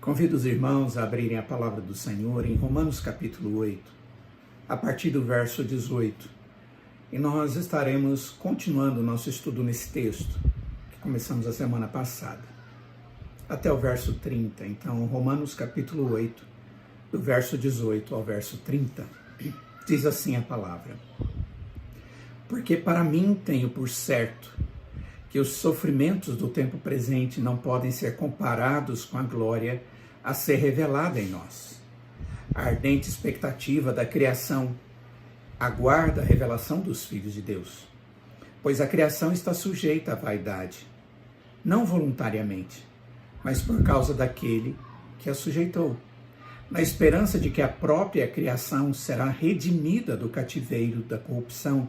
Convido os irmãos a abrirem a palavra do Senhor em Romanos capítulo 8, a partir do verso 18. E nós estaremos continuando o nosso estudo nesse texto, que começamos a semana passada, até o verso 30. Então, Romanos capítulo 8, do verso 18 ao verso 30, diz assim a palavra: Porque para mim tenho por certo que os sofrimentos do tempo presente não podem ser comparados com a glória a ser revelada em nós. A ardente expectativa da criação aguarda a revelação dos filhos de Deus, pois a criação está sujeita à vaidade, não voluntariamente, mas por causa daquele que a sujeitou, na esperança de que a própria criação será redimida do cativeiro da corrupção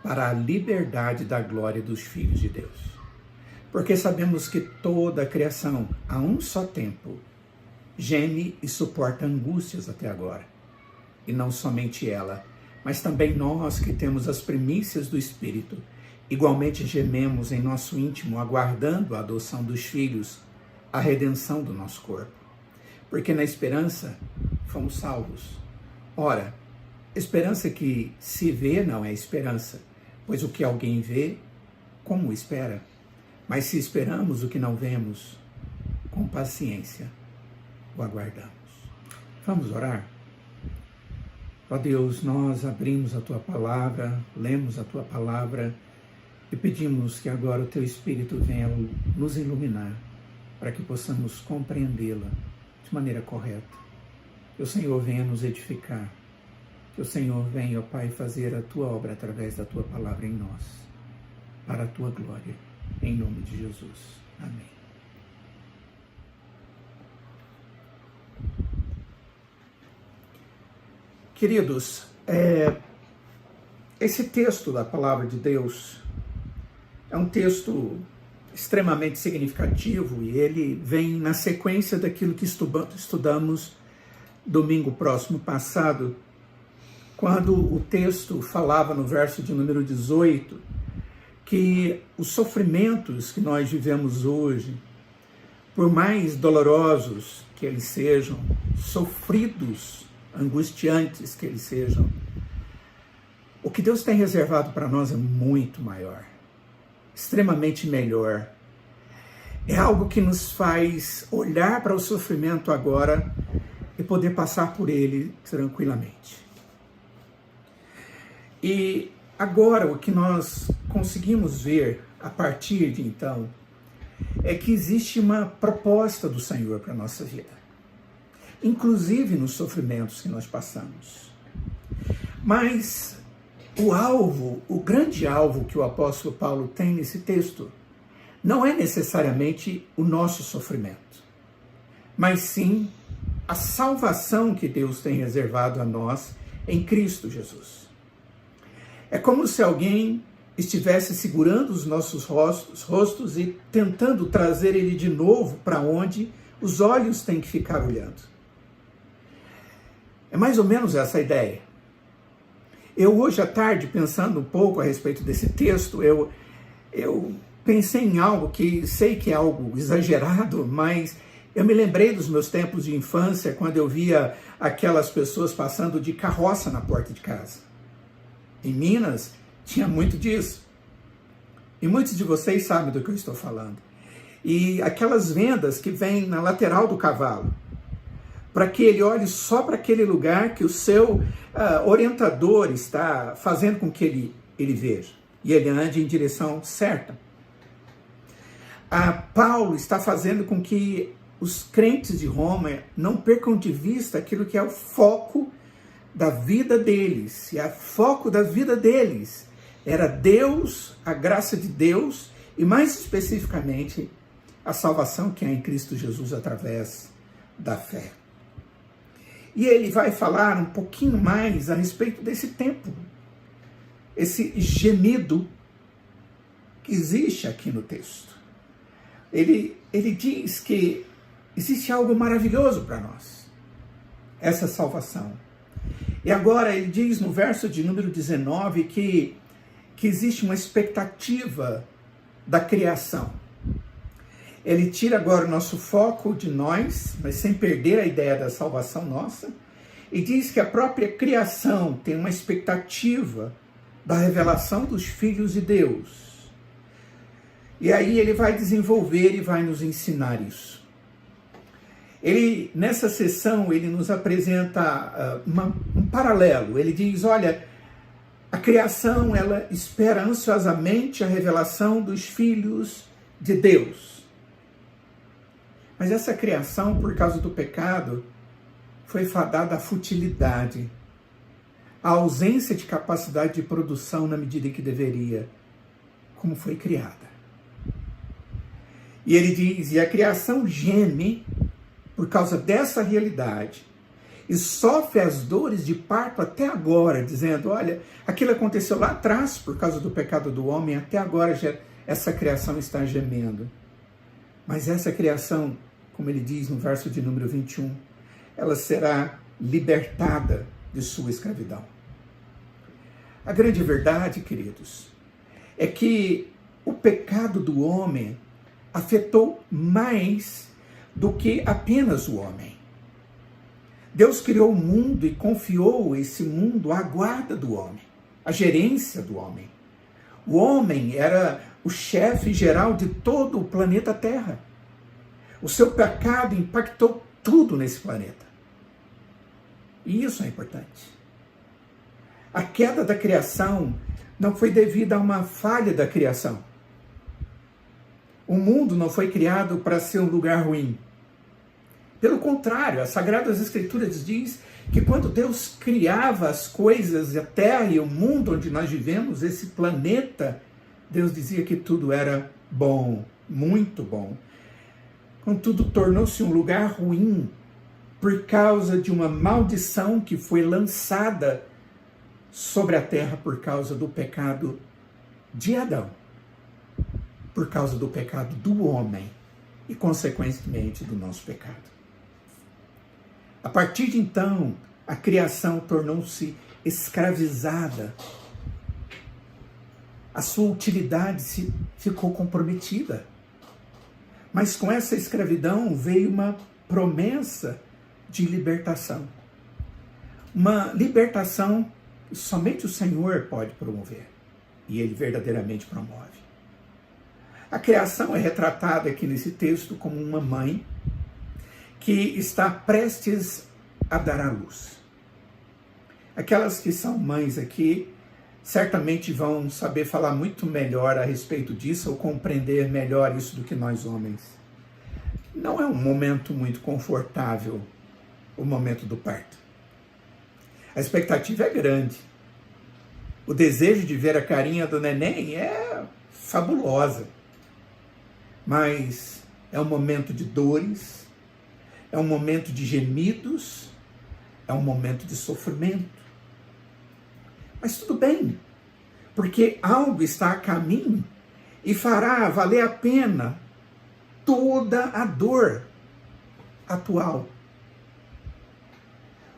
para a liberdade da glória dos filhos de Deus. Porque sabemos que toda a criação, a um só tempo, geme e suporta angústias até agora. E não somente ela, mas também nós que temos as primícias do Espírito, igualmente gememos em nosso íntimo, aguardando a adoção dos filhos, a redenção do nosso corpo. Porque na esperança fomos salvos. Ora, esperança que se vê não é esperança, pois o que alguém vê, como espera? Mas se esperamos o que não vemos, com paciência o aguardamos. Vamos orar? Ó Deus, nós abrimos a Tua palavra, lemos a Tua palavra e pedimos que agora o Teu Espírito venha nos iluminar para que possamos compreendê-la de maneira correta. Que o Senhor venha nos edificar. Que o Senhor venha, ó Pai, fazer a Tua obra através da Tua palavra em nós, para a Tua glória, em nome de Jesus. Amém. Queridos, esse texto da palavra de Deus é um texto extremamente significativo e ele vem na sequência daquilo que estudamos domingo próximo passado, quando o texto falava no verso de número 18 que os sofrimentos que nós vivemos hoje, por mais dolorosos que eles sejam, sofridos, angustiantes que eles sejam, o que Deus tem reservado para nós é muito maior, extremamente melhor. É algo que nos faz olhar para o sofrimento agora e poder passar por ele tranquilamente. E agora o que nós conseguimos ver a partir de então é que existe uma proposta do Senhor para a nossa vida, inclusive nos sofrimentos que nós passamos. Mas o grande alvo que o apóstolo Paulo tem nesse texto não é necessariamente o nosso sofrimento, mas sim a salvação que Deus tem reservado a nós em Cristo Jesus. É como se alguém estivesse segurando os nossos rostos e tentando trazer ele de novo para onde os olhos têm que ficar olhando. É mais ou menos essa a ideia. Eu hoje à tarde, pensando um pouco a respeito desse texto, eu pensei em algo que sei que é algo exagerado, mas eu me lembrei dos meus tempos de infância, quando eu via aquelas pessoas passando de carroça na porta de casa. Em Minas, tinha muito disso. E muitos de vocês sabem do que eu estou falando. E aquelas vendas que vêm na lateral do cavalo, para que ele olhe só para aquele lugar que o seu orientador está fazendo com que ele veja. E ele ande em direção certa. Paulo está fazendo com que os crentes de Roma não percam de vista aquilo que é o foco da vida deles. E o foco da vida deles era Deus, a graça de Deus, e mais especificamente a salvação que há em Cristo Jesus através da fé. E ele vai falar um pouquinho mais a respeito desse tempo, esse gemido que existe aqui no texto. Ele diz que existe algo maravilhoso para nós, essa salvação. E agora ele diz no verso de número 19 que existe uma expectativa da criação. ele tira agora o nosso foco de nós, mas sem perder a ideia da salvação nossa, e diz que a própria criação tem uma expectativa da revelação dos filhos de Deus. E aí ele vai desenvolver e vai nos ensinar isso. Ele, nessa sessão, ele nos apresenta um paralelo. Ele diz, olha, a criação, ela espera ansiosamente a revelação dos filhos de Deus. Mas essa criação, por causa do pecado, foi fadada à futilidade, à ausência de capacidade de produção na medida que deveria, como foi criada. E ele diz, e a criação geme por causa dessa realidade, e sofre as dores de parto até agora, dizendo, olha, aquilo aconteceu lá atrás por causa do pecado do homem, até agora essa criação está gemendo. Mas essa criação, como ele diz no verso de número 21, ela será libertada de sua escravidão. A grande verdade, queridos, é que o pecado do homem afetou mais do que apenas o homem. Deus criou o mundo e confiou esse mundo à guarda do homem, à gerência do homem. O homem era o chefe geral de todo o planeta Terra. O seu pecado impactou tudo nesse planeta. E isso é importante. A queda da criação não foi devida a uma falha da criação. O mundo não foi criado para ser um lugar ruim. Pelo contrário, as Sagradas Escrituras diz que quando Deus criava as coisas, a terra e o mundo onde nós vivemos, esse planeta, Deus dizia que tudo era bom, muito bom. Contudo, tornou-se um lugar ruim por causa de uma maldição que foi lançada sobre a terra por causa do pecado de Adão, por causa do pecado do homem e, consequentemente, do nosso pecado. A partir de então, a criação tornou-se escravizada. A sua utilidade ficou comprometida. Mas com essa escravidão veio uma promessa de libertação. Uma libertação que somente o Senhor pode promover. E Ele verdadeiramente promove. A criação é retratada aqui nesse texto como uma mãe que está prestes a dar à luz. Aquelas que são mães aqui certamente vão saber falar muito melhor a respeito disso ou compreender melhor isso do que nós homens. Não é um momento muito confortável o momento do parto. A expectativa é grande. O desejo de ver a carinha do neném é fabulosa. Mas é um momento de dores, é um momento de gemidos, é um momento de sofrimento. Mas tudo bem, porque algo está a caminho e fará valer a pena toda a dor atual.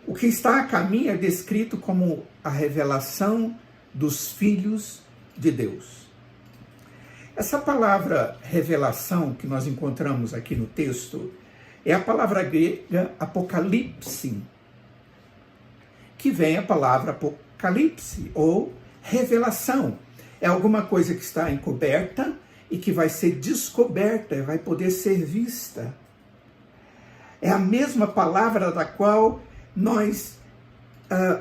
O que está a caminho é descrito como a revelação dos filhos de Deus. Essa palavra revelação que nós encontramos aqui no texto é a palavra grega apocalipse, que vem a palavra apocalipse ou revelação. É alguma coisa que está encoberta e que vai ser descoberta e vai poder ser vista. É a mesma palavra da qual nós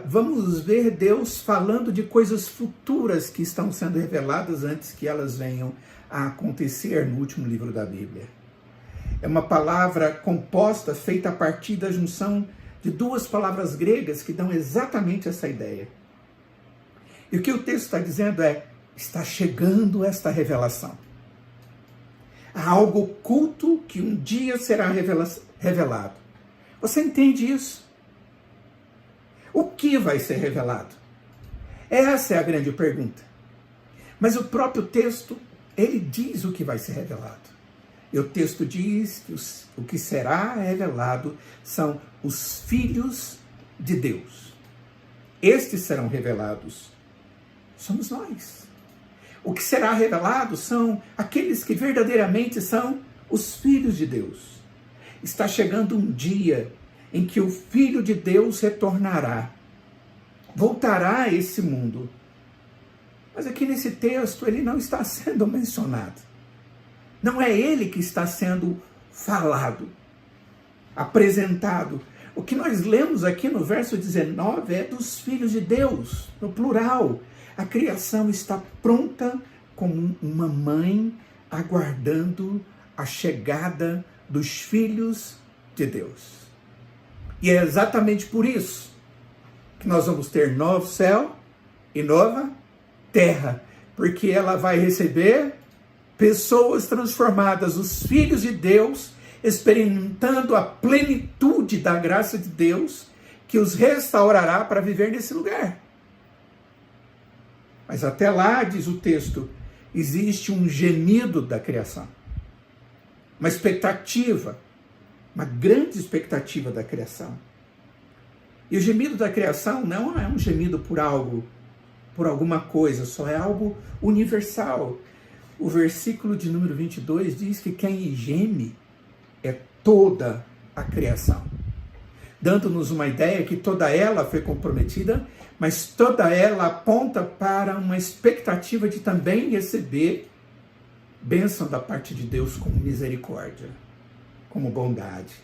vamos ver Deus falando de coisas futuras que estão sendo reveladas antes que elas venham a acontecer no último livro da Bíblia. É uma palavra composta, feita a partir da junção de duas palavras gregas que dão exatamente essa ideia. E o que o texto está dizendo é, está chegando esta revelação. Há algo oculto que um dia será revelado. Você entende isso? O que vai ser revelado? Essa é a grande pergunta. Mas o próprio texto, ele diz o que vai ser revelado. E o texto diz que o que será revelado são os filhos de Deus. Estes serão revelados. Somos nós. O que será revelado são aqueles que verdadeiramente são os filhos de Deus. Está chegando um dia em que o Filho de Deus retornará, voltará a esse mundo. Mas aqui nesse texto ele não está sendo mencionado. Não é ele que está sendo falado, apresentado. O que nós lemos aqui no verso 19 é dos filhos de Deus, no plural. A criação está pronta como uma mãe aguardando a chegada dos filhos de Deus. E é exatamente por isso que nós vamos ter novo céu e nova terra, porque ela vai receber pessoas transformadas, os filhos de Deus, experimentando a plenitude da graça de Deus, que os restaurará para viver nesse lugar. Mas até lá, diz o texto, existe um gemido da criação, uma expectativa, uma grande expectativa da criação. E o gemido da criação não é um gemido por algo, por alguma coisa, só é algo universal. O versículo de número 22 diz que quem geme é toda a criação, dando-nos uma ideia que toda ela foi comprometida, mas toda ela aponta para uma expectativa de também receber bênção da parte de Deus como misericórdia, como bondade.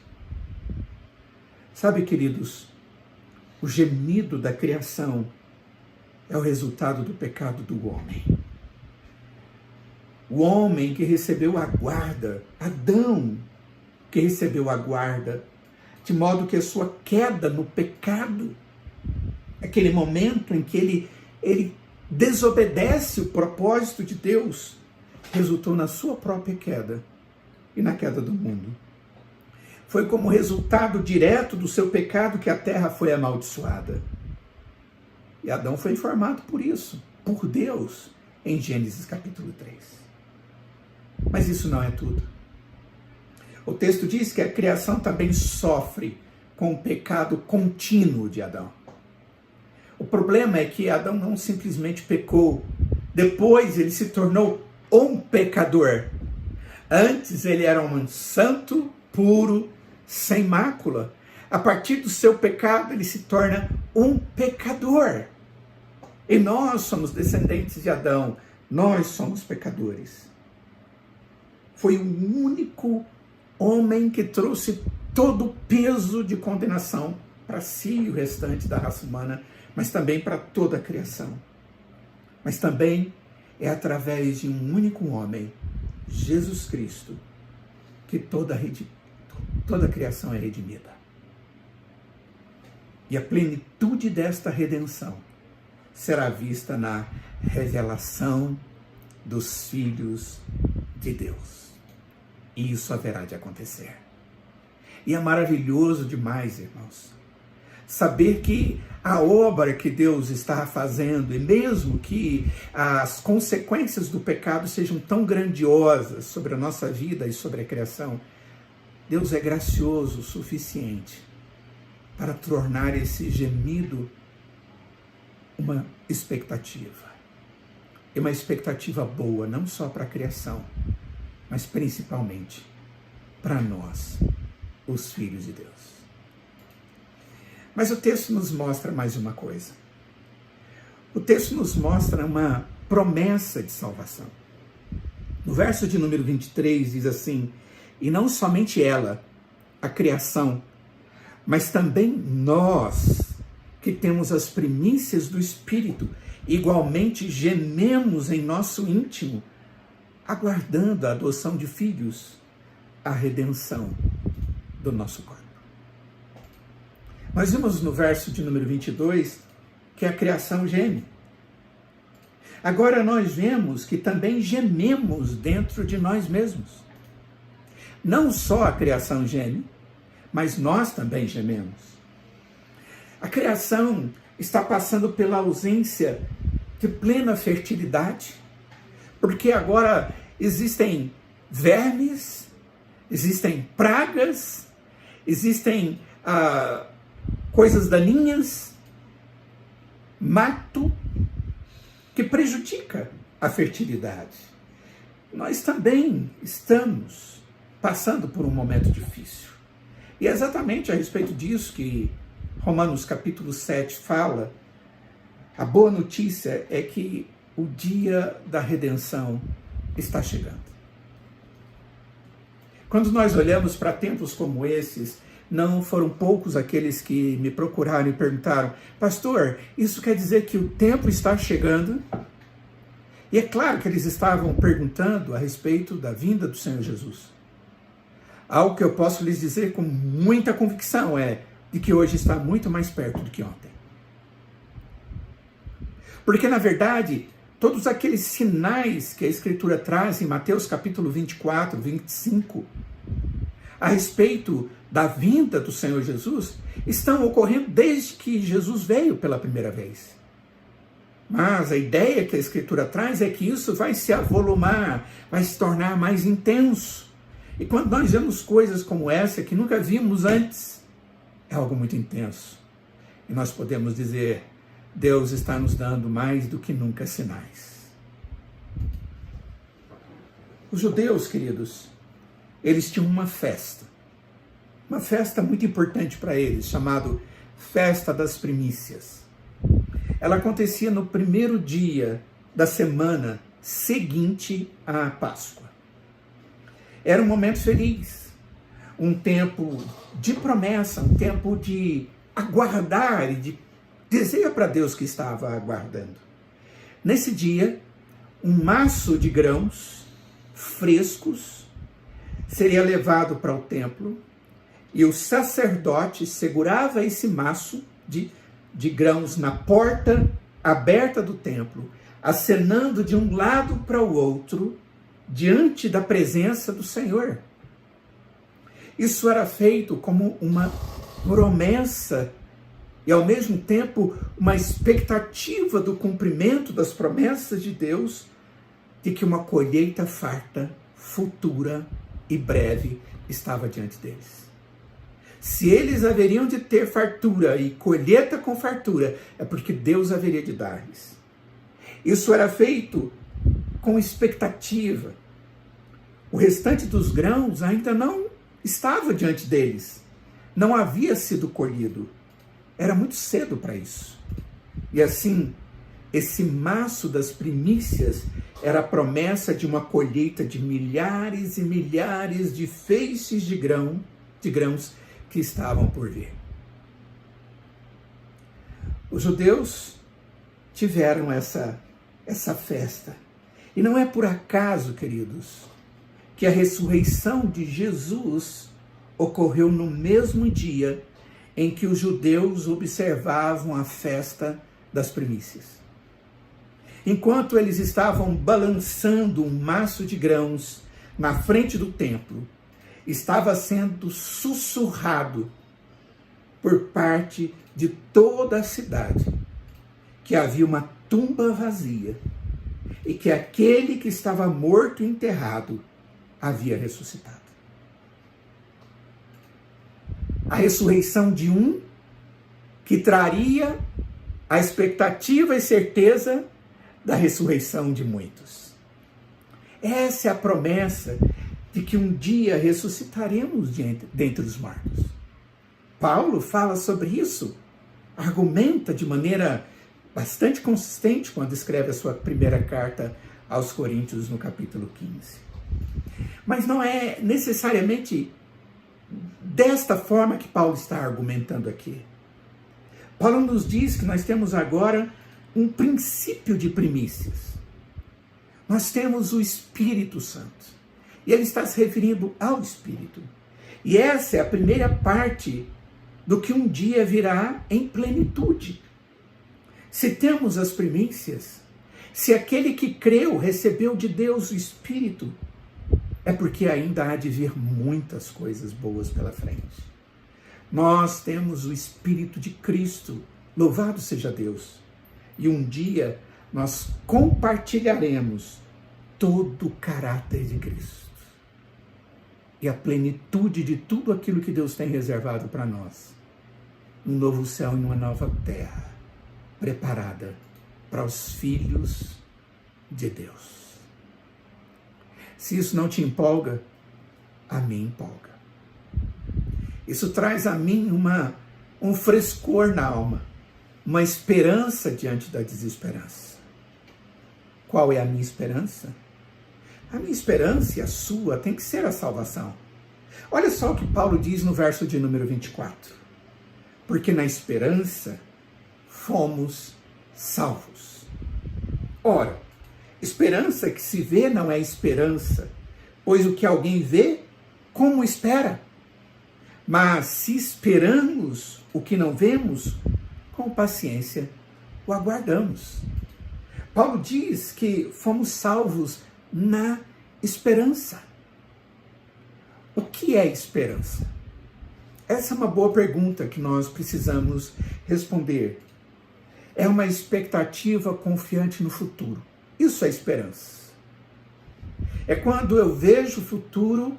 Sabe, queridos, o gemido da criação é o resultado do pecado do homem. O homem que recebeu a guarda, Adão, que recebeu a guarda, de modo que a sua queda no pecado, aquele momento em que ele desobedece o propósito de Deus, resultou na sua própria queda e na queda do mundo. Foi como resultado direto do seu pecado que a terra foi amaldiçoada. E Adão foi informado por isso, por Deus, em Gênesis capítulo 3. Mas isso não é tudo. O texto diz que a criação também sofre com o pecado contínuo de Adão. O problema é que Adão não simplesmente pecou, depois ele se tornou um pecador. Antes ele era um santo, puro, sem mácula. A partir do seu pecado ele se torna um pecador. E nós somos descendentes de Adão, nós somos pecadores. Foi o único homem que trouxe todo o peso de condenação para si e o restante da raça humana, mas também para toda a criação. Mas também é através de um único homem, Jesus Cristo, que toda a criação é redimida. E a plenitude desta redenção será vista na revelação dos filhos de Deus. E isso haverá de acontecer. E é maravilhoso demais, irmãos, saber que a obra que Deus está fazendo, e mesmo que as consequências do pecado sejam tão grandiosas sobre a nossa vida e sobre a criação, Deus é gracioso o suficiente para tornar esse gemido uma expectativa. E uma expectativa boa, não só para a criação, mas principalmente para nós, os filhos de Deus. Mas o texto nos mostra mais uma coisa. O texto nos mostra uma promessa de salvação. No verso de número 23 diz assim: e não somente ela, a criação, mas também nós, que temos as primícias do Espírito, igualmente gememos em nosso íntimo, aguardando a adoção de filhos, a redenção do nosso corpo. Nós vimos no verso de número 22 que a criação geme. Agora nós vemos que também gememos dentro de nós mesmos. Não só a criação geme, mas nós também gememos. A criação está passando pela ausência de plena fertilidade, porque agora existem vermes, existem pragas, existem coisas daninhas, mato, que prejudica a fertilidade. Nós também estamos passando por um momento difícil. E é exatamente a respeito disso que Romanos capítulo 7 fala. A boa notícia é que o dia da redenção está chegando. Quando nós olhamos para tempos como esses, não foram poucos aqueles que me procuraram e perguntaram: pastor, isso quer dizer que o tempo está chegando? E é claro que eles estavam perguntando a respeito da vinda do Senhor Jesus. Algo que eu posso lhes dizer com muita convicção é de que hoje está muito mais perto do que ontem. Porque, na verdade, todos aqueles sinais que a Escritura traz em Mateus capítulo 24, 25, a respeito da vinda do Senhor Jesus, estão ocorrendo desde que Jesus veio pela primeira vez. Mas a ideia que a Escritura traz é que isso vai se avolumar, vai se tornar mais intenso. E quando nós vemos coisas como essa, que nunca vimos antes, é algo muito intenso. E nós podemos dizer: Deus está nos dando mais do que nunca sinais. Os judeus, queridos, eles tinham uma festa muito importante para eles, chamada Festa das Primícias. Ela acontecia no primeiro dia da semana seguinte à Páscoa. Era um momento feliz, um tempo de promessa, um tempo de aguardar e de dizer para Deus que estava aguardando. Nesse dia, um maço de grãos frescos seria levado para o templo e o sacerdote segurava esse maço de grãos na porta aberta do templo, acenando de um lado para o outro, diante da presença do Senhor. Isso era feito como uma promessa e, ao mesmo tempo, uma expectativa do cumprimento das promessas de Deus de que uma colheita farta, futura e breve estava diante deles. Se eles haveriam de ter fartura e colheita com fartura, é porque Deus haveria de dar-lhes. Isso era feito com expectativa. O restante dos grãos ainda não estava diante deles. Não havia sido colhido. Era muito cedo para isso. E assim, esse maço das primícias era a promessa de uma colheita de milhares e milhares de feixes de grãos que estavam por vir. Os judeus tiveram essa festa. E não é por acaso, queridos, que a ressurreição de Jesus ocorreu no mesmo dia em que os judeus observavam a festa das primícias. Enquanto eles estavam balançando um maço de grãos na frente do templo, estava sendo sussurrado por parte de toda a cidade que havia uma tumba vazia e que aquele que estava morto e enterrado havia ressuscitado. A ressurreição de um que traria a expectativa e certeza da ressurreição de muitos. Essa é a promessa de que um dia ressuscitaremos dentre os mortos. Paulo fala sobre isso, argumenta de maneira bastante consistente quando escreve a sua primeira carta aos Coríntios no capítulo 15. Mas não é necessariamente desta forma que Paulo está argumentando aqui. Paulo nos diz que nós temos agora um princípio de primícias. Nós temos o Espírito Santo. E ele está se referindo ao Espírito. E essa é a primeira parte do que um dia virá em plenitude. Se temos as primícias, se aquele que creu recebeu de Deus o Espírito, é porque ainda há de vir muitas coisas boas pela frente. Nós temos o Espírito de Cristo, louvado seja Deus. E um dia nós compartilharemos todo o caráter de Cristo. E a plenitude de tudo aquilo que Deus tem reservado para nós. Um novo céu e uma nova terra, preparada para os filhos de Deus. Se isso não te empolga, a mim empolga. Isso traz a mim um frescor na alma, uma esperança diante da desesperança. Qual é a minha esperança? A minha esperança e a sua tem que ser a salvação. Olha só o que Paulo diz no verso de número 24. Porque na esperança fomos salvos. Ora, esperança que se vê não é esperança, pois o que alguém vê, como espera? Mas se esperamos o que não vemos, com paciência o aguardamos. Paulo diz que fomos salvos na esperança. O que é esperança? Essa é uma boa pergunta que nós precisamos responder. É uma expectativa confiante no futuro. Isso é esperança. É quando eu vejo o futuro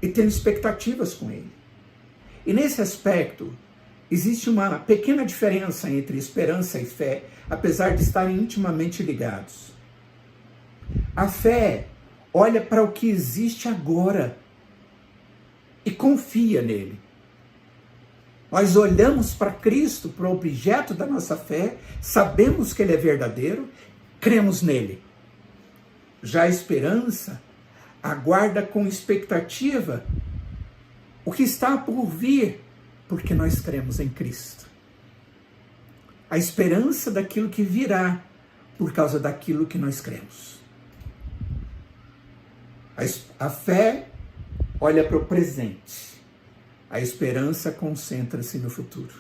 e tenho expectativas com ele. E nesse aspecto, existe uma pequena diferença entre esperança e fé, apesar de estarem intimamente ligados. A fé olha para o que existe agora e confia nele. Nós olhamos para Cristo, para o objeto da nossa fé, sabemos que ele é verdadeiro, cremos nele. Já a esperança aguarda com expectativa o que está por vir, porque nós cremos em Cristo. A esperança daquilo que virá por causa daquilo que nós cremos. A fé olha para o presente. A esperança concentra-se no futuro.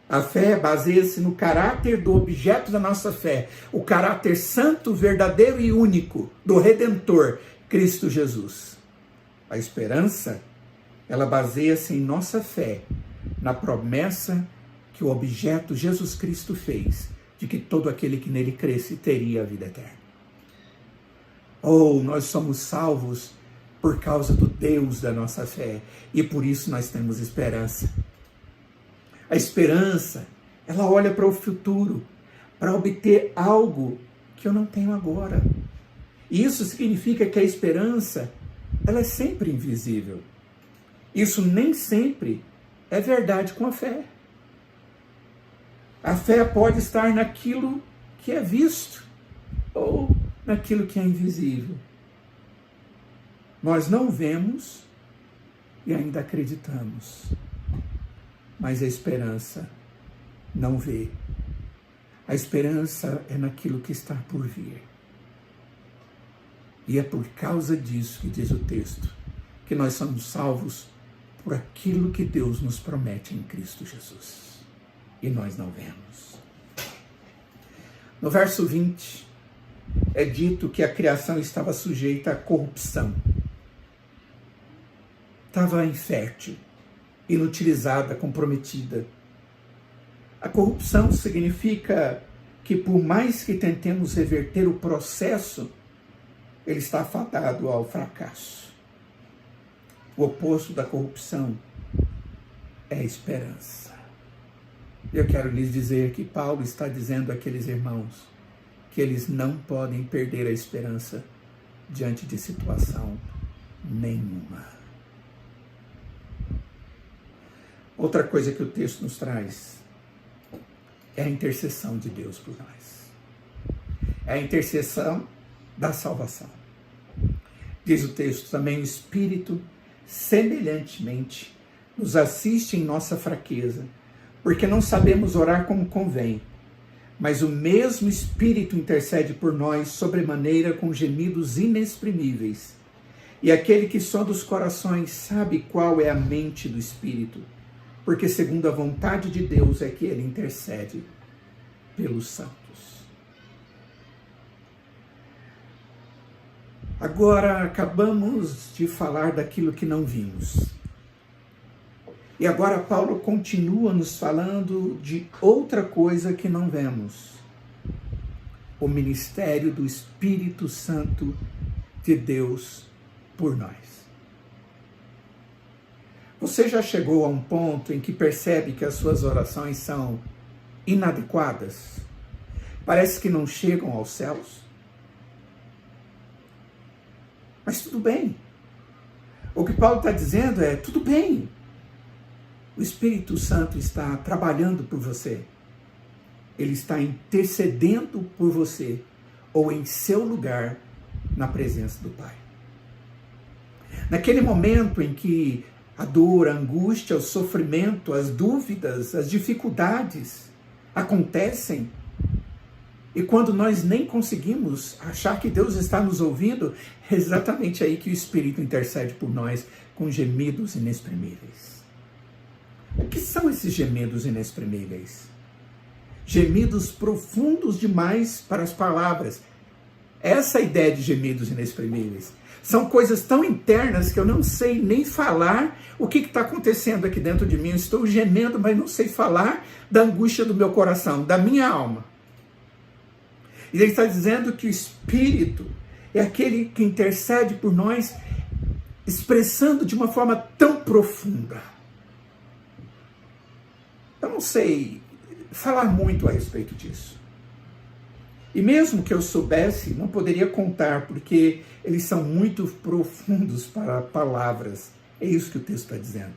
A fé baseia-se no caráter do objeto da nossa fé, o caráter santo, verdadeiro e único do Redentor, Cristo Jesus. A esperança, ela baseia-se em nossa fé, na promessa que o objeto Jesus Cristo fez, de que todo aquele que nele cresce teria a vida eterna. Nós somos salvos por causa do Deus da nossa fé, e por isso nós temos esperança. A esperança, ela olha para o futuro, para obter algo que eu não tenho agora. E isso significa que a esperança, ela é sempre invisível. Isso nem sempre é verdade com a fé. A fé pode estar naquilo que é visto ou naquilo que é invisível. Nós não vemos e ainda acreditamos. Mas a esperança não vê. A esperança é naquilo que está por vir. E é por causa disso que diz o texto, que nós somos salvos por aquilo que Deus nos promete em Cristo Jesus. E nós não vemos. No verso 20, é dito que a criação estava sujeita à corrupção. Estava infértil, inutilizada, comprometida. A corrupção significa que por mais que tentemos reverter o processo, ele está fadado ao fracasso. O oposto da corrupção é a esperança. Eu quero lhes dizer que Paulo está dizendo àqueles irmãos que eles não podem perder a esperança diante de situação nenhuma. Outra coisa que o texto nos traz é a intercessão de Deus por nós. É a intercessão da salvação. Diz o texto também, o Espírito semelhantemente nos assiste em nossa fraqueza, porque não sabemos orar como convém, mas o mesmo Espírito intercede por nós sobremaneira com gemidos inexprimíveis. E aquele que sonda os corações sabe qual é a mente do Espírito, porque segundo a vontade de Deus é que ele intercede pelos santos. Agora acabamos de falar daquilo que não vimos. E agora Paulo continua nos falando de outra coisa que não vemos. O ministério do Espírito Santo de Deus por nós. Você já chegou a um ponto em que percebe que as suas orações são inadequadas? Parece que não chegam aos céus? Mas tudo bem, O que Paulo está dizendo é, tudo bem, o Espírito Santo está trabalhando por você, ele está intercedendo por você, ou em seu lugar, na presença do Pai. Naquele momento em que a dor, a angústia, o sofrimento, as dúvidas, as dificuldades acontecem, e quando nós nem conseguimos achar que Deus está nos ouvindo, é exatamente aí que o Espírito intercede por nós com gemidos inexprimíveis. O que são esses gemidos inexprimíveis? Gemidos profundos demais para as palavras. Essa é a ideia de gemidos inexprimíveis. São coisas tão internas que eu não sei nem falar o que está acontecendo aqui dentro de mim. Eu estou gemendo, mas não sei falar da angústia do meu coração, da minha alma. E ele está dizendo que o Espírito é aquele que intercede por nós, expressando de uma forma tão profunda. Eu não sei falar muito a respeito disso. E mesmo que eu soubesse, não poderia contar, porque eles são muito profundos para palavras. É isso que o texto está dizendo.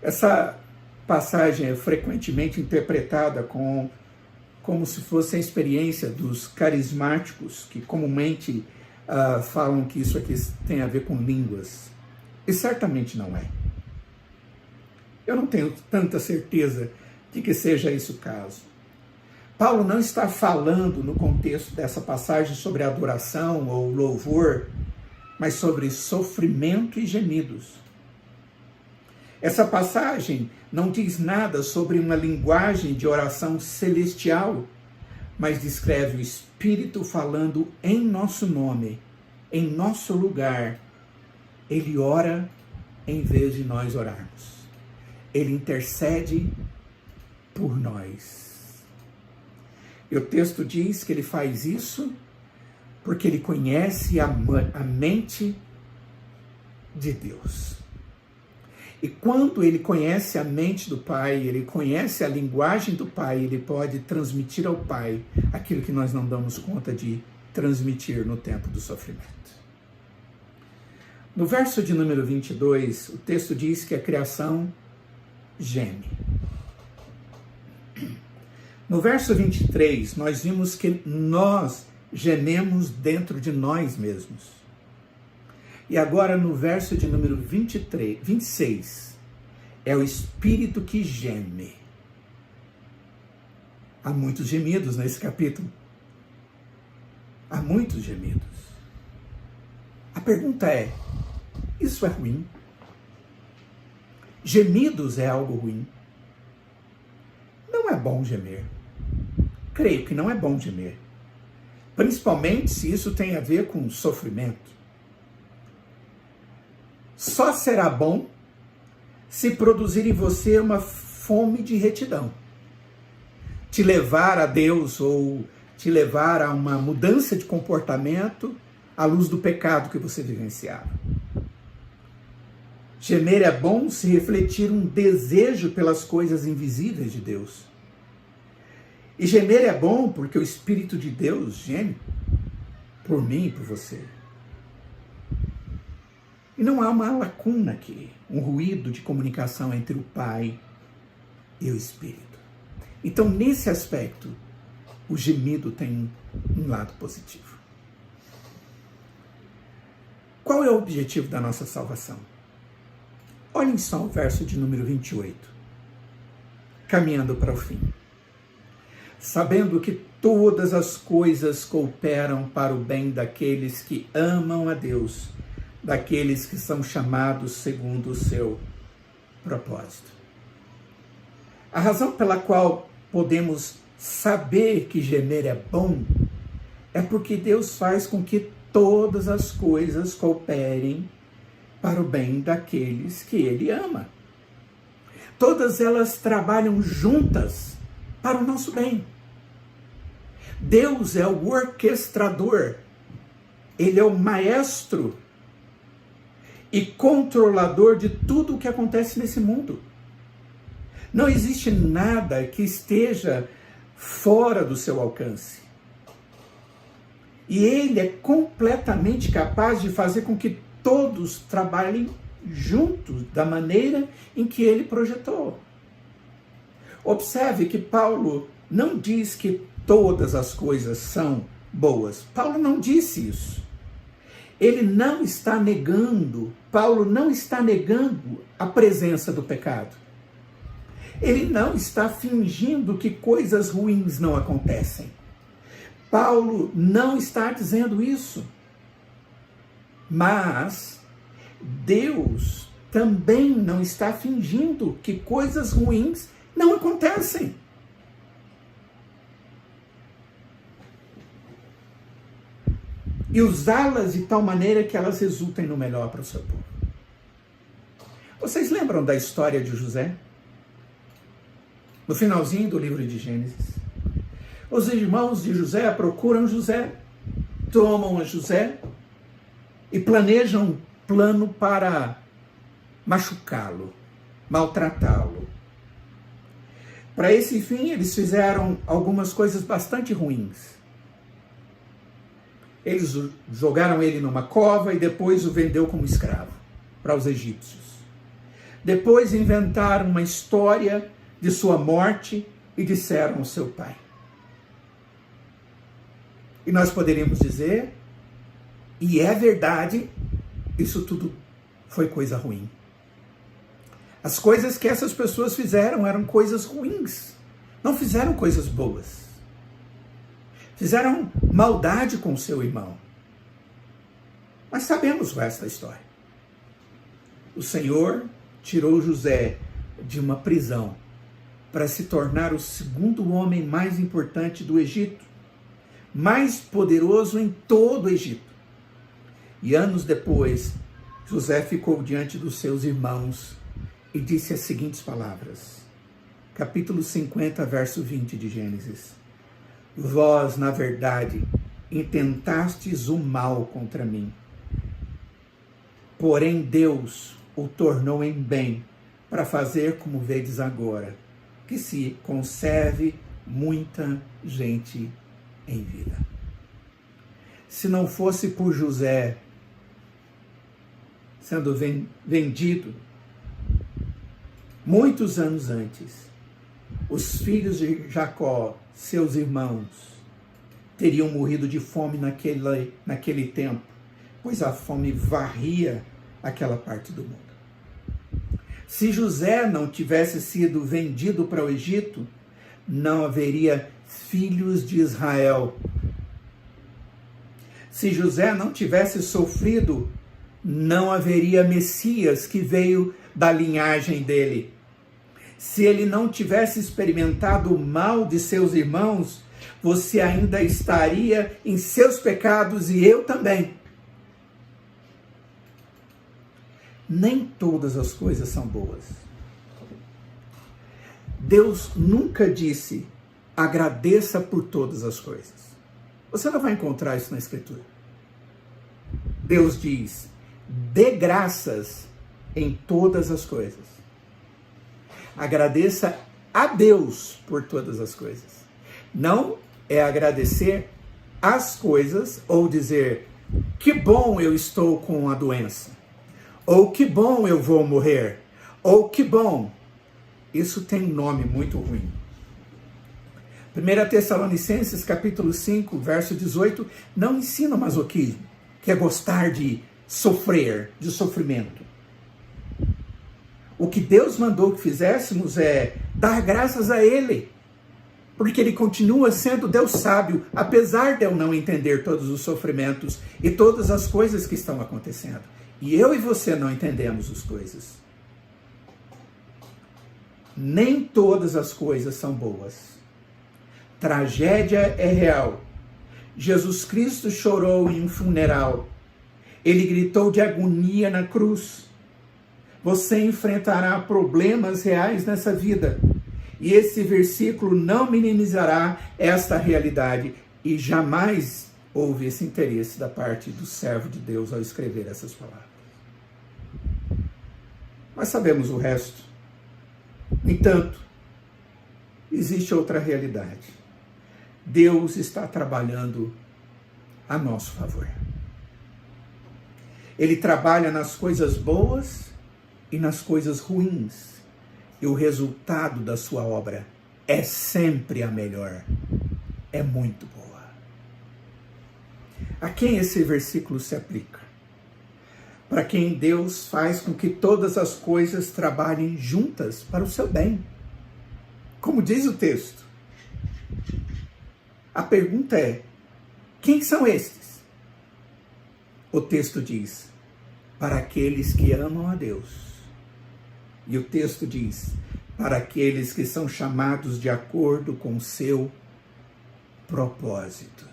Essa passagem é frequentemente interpretada como se fosse a experiência dos carismáticos, que comumente falam que isso aqui tem a ver com línguas. E certamente não é. Eu não tenho tanta certeza de que seja esse o caso. Paulo não está falando no contexto dessa passagem sobre adoração ou louvor, mas sobre sofrimento e gemidos. Essa passagem não diz nada sobre uma linguagem de oração celestial, mas descreve o Espírito falando em nosso nome, em nosso lugar. Ele ora em vez de nós orarmos. Ele intercede por nós. E o texto diz que ele faz isso porque ele conhece a mente de Deus. E quando ele conhece a mente do Pai, ele conhece a linguagem do Pai, ele pode transmitir ao Pai aquilo que nós não damos conta de transmitir no tempo do sofrimento. No verso de número 22, o texto diz que a criação geme. No verso 23, nós vimos que nós gememos dentro de nós mesmos. E agora no verso de número 26, é o Espírito que geme. Há muitos gemidos nesse capítulo. Há muitos gemidos. A pergunta é, isso é ruim? Gemidos é algo ruim? Não é bom gemer. Creio que não é bom gemer. Principalmente se isso tem a ver com sofrimento. Só será bom se produzir em você uma fome de retidão. Te levar a Deus ou te levar a uma mudança de comportamento à luz do pecado que você vivenciava. Gemer é bom se refletir um desejo pelas coisas invisíveis de Deus. E gemer é bom porque o Espírito de Deus geme por mim e por você. E não há uma lacuna aqui, um ruído de comunicação entre o Pai e o Espírito. Então, nesse aspecto, o gemido tem um lado positivo. Qual é o objetivo da nossa salvação? Olhem só o verso de número 28, caminhando para o fim. Sabendo que todas as coisas cooperam para o bem daqueles que amam a Deus, daqueles que são chamados segundo o seu propósito. A razão pela qual podemos saber que gemer é bom é porque Deus faz com que todas as coisas cooperem para o bem daqueles que Ele ama. Todas elas trabalham juntas para o nosso bem. Deus é o orquestrador, Ele é o maestro e controlador de tudo o que acontece nesse mundo. Não existe nada que esteja fora do seu alcance. E Ele é completamente capaz de fazer com que todos trabalhem juntos da maneira em que ele projetou. Observe que Paulo não diz que todas as coisas são boas. Paulo não disse isso. Ele não está negando, Paulo não está negando a presença do pecado. Ele não está fingindo que coisas ruins não acontecem. Paulo não está dizendo isso. Mas Deus também não está fingindo que coisas ruins não acontecem. E usá-las de tal maneira que elas resultem no melhor para o seu povo. Vocês lembram da história de José? No finalzinho do livro de Gênesis. Os irmãos de José procuram José, tomam a José e planejam um plano para machucá-lo, maltratá-lo. Para esse fim, eles fizeram algumas coisas bastante ruins. Eles jogaram ele numa cova e depois o vendeu como escravo para os egípcios. Depois inventaram uma história de sua morte e disseram ao seu pai. E nós poderíamos dizer, e é verdade, isso tudo foi coisa ruim. As coisas que essas pessoas fizeram eram coisas ruins, não fizeram coisas boas. Fizeram maldade com seu irmão. Mas sabemos o resto da história. O Senhor tirou José de uma prisão para se tornar o segundo homem mais importante do Egito, mais poderoso em todo o Egito. E anos depois, José ficou diante dos seus irmãos e disse as seguintes palavras. Capítulo 50, verso 20 de Gênesis. Vós, na verdade, intentastes o mal contra mim. Porém, Deus o tornou em bem, para fazer como vedes agora, que se conserve muita gente em vida. Se não fosse por José sendo vendido, muitos anos antes, os filhos de Jacó, seus irmãos, teriam morrido de fome naquele tempo, pois a fome varria aquela parte do mundo. Se José não tivesse sido vendido para o Egito, não haveria filhos de Israel. Se José não tivesse sofrido, não haveria Messias que veio da linhagem dele. Se ele não tivesse experimentado o mal de seus irmãos, você ainda estaria em seus pecados e eu também. Nem todas as coisas são boas. Deus nunca disse, agradeça por todas as coisas. Você não vai encontrar isso na Escritura. Deus diz, dê graças em todas as coisas. Agradeça a Deus por todas as coisas. Não é agradecer as coisas ou dizer, que bom eu estou com a doença. Ou que bom eu vou morrer. Ou que bom. Isso tem um nome muito ruim. 1 Tessalonicenses capítulo 5, verso 18, não ensina o masoquismo, que é gostar de sofrer, de sofrimento. O que Deus mandou que fizéssemos é dar graças a Ele, porque Ele continua sendo Deus sábio, apesar de eu não entender todos os sofrimentos e todas as coisas que estão acontecendo. E eu e você não entendemos as coisas. Nem todas as coisas são boas. Tragédia é real. Jesus Cristo chorou em um funeral. Ele gritou de agonia na cruz. Você enfrentará problemas reais nessa vida. E esse versículo não minimizará esta realidade. E jamais houve esse interesse da parte do servo de Deus ao escrever essas palavras. Mas sabemos o resto. No entanto, existe outra realidade. Deus está trabalhando a nosso favor. Ele trabalha nas coisas boas e nas coisas ruins. E o resultado da sua obra é sempre a melhor. É muito boa. A quem esse versículo se aplica? Para quem Deus faz com que todas as coisas trabalhem juntas para o seu bem. Como diz o texto. A pergunta é, quem são estes? O texto diz, para aqueles que amam a Deus. E o texto diz, para aqueles que são chamados de acordo com o seu propósito.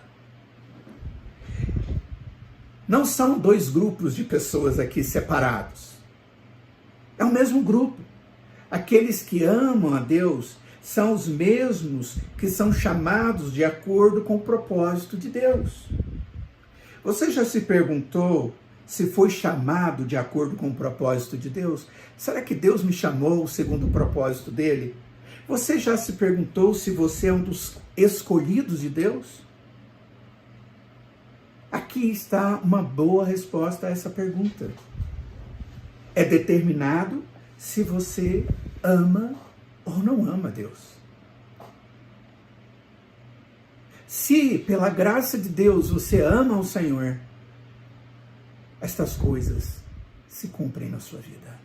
Não são dois grupos de pessoas aqui separados. É o mesmo grupo. Aqueles que amam a Deus são os mesmos que são chamados de acordo com o propósito de Deus. Você já se perguntou se foi chamado de acordo com o propósito de Deus? Será que Deus me chamou segundo o propósito dele? Você já se perguntou se você é um dos escolhidos de Deus? Aqui está uma boa resposta a essa pergunta. É determinado se você ama ou não ama Deus. Se, pela graça de Deus, você ama o Senhor, estas coisas se cumprem na sua vida.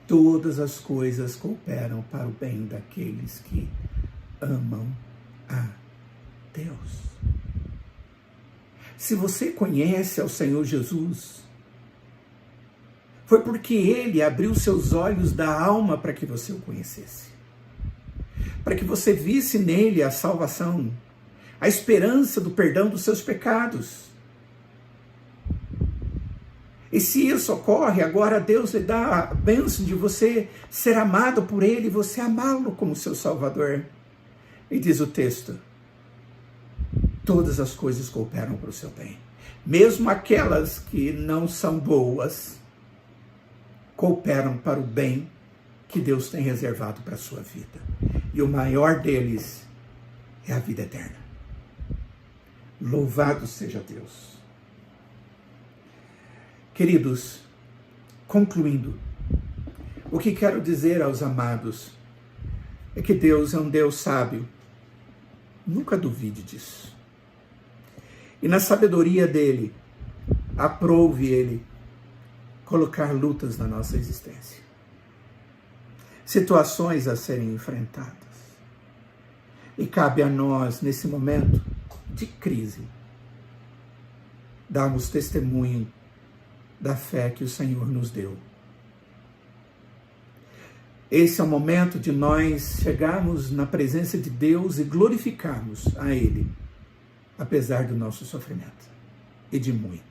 Todas as coisas cooperam para o bem daqueles que amam a Deus. Se você conhece ao Senhor Jesus, foi porque Ele abriu seus olhos da alma para que você o conhecesse. Para que você visse nele a salvação, a esperança do perdão dos seus pecados. E se isso ocorre, agora Deus lhe dá a bênção de você ser amado por Ele e você amá-lo como seu Salvador. E diz o texto, todas as coisas cooperam para o seu bem. Mesmo aquelas que não são boas, cooperam para o bem que Deus tem reservado para a sua vida. E o maior deles é a vida eterna. Louvado seja Deus. Queridos, concluindo, o que quero dizer aos amados é que Deus é um Deus sábio. Nunca duvide disso. E na sabedoria dele, aprove ele colocar lutas na nossa existência. Situações a serem enfrentadas. E cabe a nós, nesse momento de crise, darmos testemunho da fé que o Senhor nos deu. Esse é o momento de nós chegarmos na presença de Deus e glorificarmos a Ele, apesar do nosso sofrimento, e de muitos.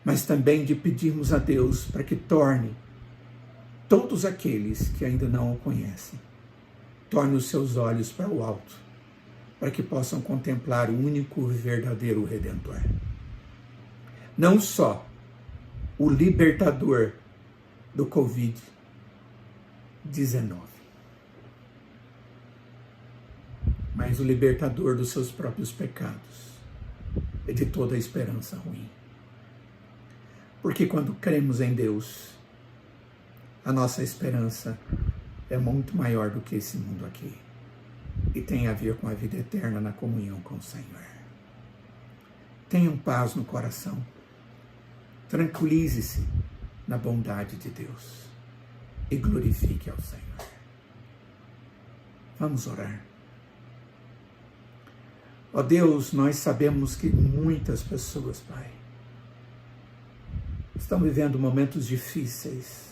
Mas também de pedirmos a Deus para que torne todos aqueles que ainda não o conhecem, torne os seus olhos para o alto, para que possam contemplar o único e verdadeiro Redentor. Não só o libertador do Covid-19, mas o libertador dos seus próprios pecados e de toda a esperança ruim. Porque quando cremos em Deus, a nossa esperança é muito maior do que esse mundo aqui. E tem a ver com a vida eterna na comunhão com o Senhor. Tenham paz no coração. Tranquilize-se na bondade de Deus. E glorifique ao Senhor. Vamos orar. Ó Deus, nós sabemos que muitas pessoas, Pai, estão vivendo momentos difíceis,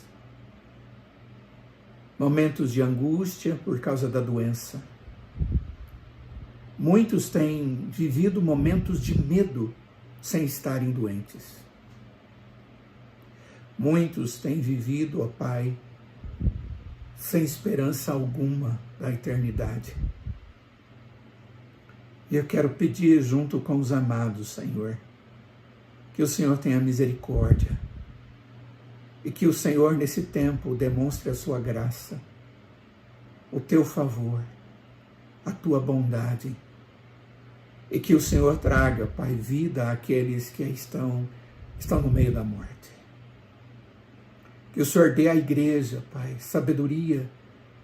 momentos de angústia por causa da doença. Muitos têm vivido momentos de medo sem estarem doentes. Muitos têm vivido, ó Pai, sem esperança alguma da eternidade. E eu quero pedir junto com os amados, Senhor, que o Senhor tenha misericórdia e que o Senhor nesse tempo demonstre a sua graça, o teu favor, a tua bondade e que o Senhor traga, Pai, vida àqueles que estão no meio da morte. Que o Senhor dê à igreja, Pai, sabedoria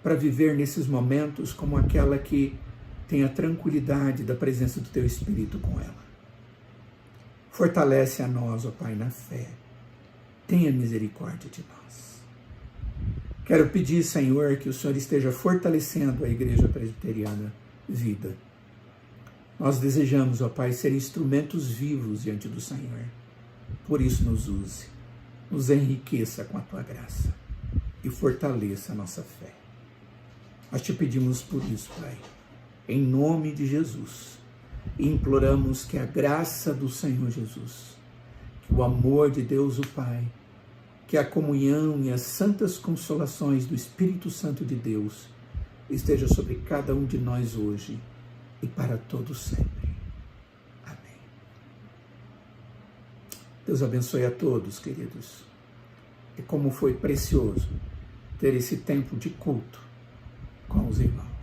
para viver nesses momentos como aquela que tem a tranquilidade da presença do Teu Espírito com ela. Fortalece a nós, ó Pai, na fé. Tenha misericórdia de nós. Quero pedir, Senhor, que o Senhor esteja fortalecendo a Igreja Presbiteriana Vida. Nós desejamos, ó Pai, ser instrumentos vivos diante do Senhor. Por isso nos use, nos enriqueça com a Tua graça e fortaleça a nossa fé. Nós te pedimos por isso, Pai, em nome de Jesus, e imploramos que a graça do Senhor Jesus, que o amor de Deus o Pai, que a comunhão e as santas consolações do Espírito Santo de Deus esteja sobre cada um de nós hoje e para todos sempre. Amém. Deus abençoe a todos, queridos. E como foi precioso ter esse tempo de culto com os irmãos.